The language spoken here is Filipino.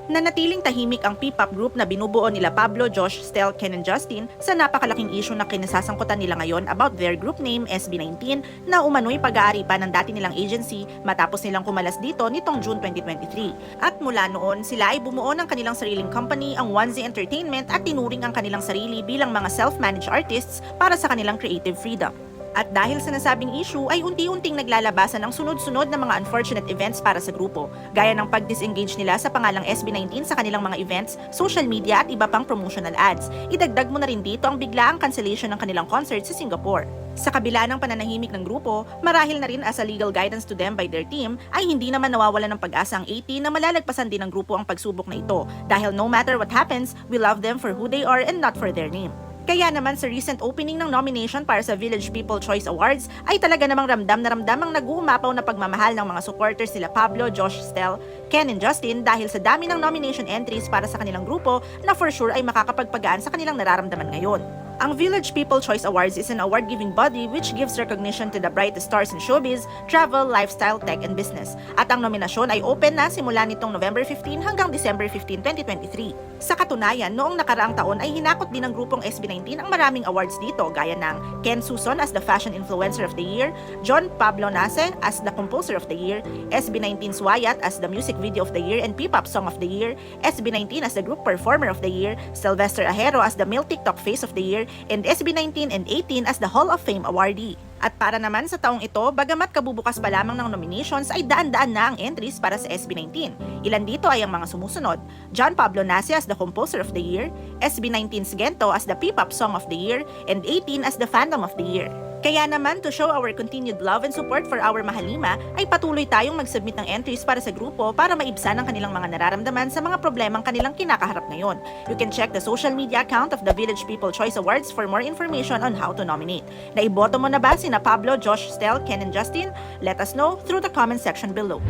Nanatiling tahimik ang P-pop group na binubuo nila Pablo, Josh, Stel, Ken and Justin sa napakalaking issue na kinasasangkutan nila ngayon about their group name SB19 na umano'y pag-aari pa ng dati nilang agency matapos nilang kumalas dito nitong June 2023. At mula noon, sila ay bumuo ng kanilang sariling company, ang Onesie Entertainment, at tinuring ang kanilang sarili bilang mga self-managed artists para sa kanilang creative freedom. At dahil sa nasabing issue ay unti-unting naglalabasan ang sunod-sunod na mga unfortunate events para sa grupo, gaya ng pag-disengage nila sa pangalang SB19 sa kanilang mga events, social media at iba pang promotional ads. Idagdag mo na rin dito ang biglaang cancellation ng kanilang concert sa Singapore. Sa kabila ng pananahimik ng grupo, marahil na rin as a legal guidance to them by their team, ay hindi naman nawawala ng pag-asa ang 80 na malalagpasan din ng grupo ang pagsubok na ito dahil no matter what happens, we love them for who they are and not for their name. Kaya naman sa recent opening ng nomination para sa Village People Choice Awards ay talaga namang ramdam na ramdam ang nag-uumapaw na pagmamahal ng mga supporters sila Pablo, Josh, Stel, Ken and Justin dahil sa dami ng nomination entries para sa kanilang grupo na for sure ay makakapagpagaan sa kanilang nararamdaman ngayon. Ang Village People Choice Awards is an award-giving body which gives recognition to the brightest stars in showbiz, travel, lifestyle, tech, and business. At ang nominasyon ay open na simula nitong November 15 hanggang December 15, 2023. Sa katunayan, noong nakaraang taon ay hinakot din ng grupong SB19 ang maraming awards dito gaya ng Ken Suson as the Fashion Influencer of the Year, John Pablo Nace as the Composer of the Year, SB19's Wyatt as the Music Video of the Year and P-pop Song of the Year, SB19 as the Group Performer of the Year, Sylvester Ahero as the Male TikTok Face of the Year, and SB19 and 18 as the Hall of Fame awardee. At para naman sa taong ito, bagamat kabubukas pa lamang ng nominations ay daan-daan na ang entries para sa SB19. Ilan dito ay ang mga sumusunod: John Pablo Nace as the Composer of the Year, SB19's Gento as the P-pop Song of the Year, and 18 as the Fandom of the Year. Kaya naman, to show our continued love and support for our Mahalima, ay patuloy tayong mag-submit ng entries para sa grupo para maibsan ang kanilang mga nararamdaman sa mga problemang kanilang kinakaharap ngayon. You can check the social media account of the Village People Choice Awards for more information on how to nominate. Naiboto mo na ba sina Pablo, Josh, Stel, Ken and Justin? Let us know through the comment section below.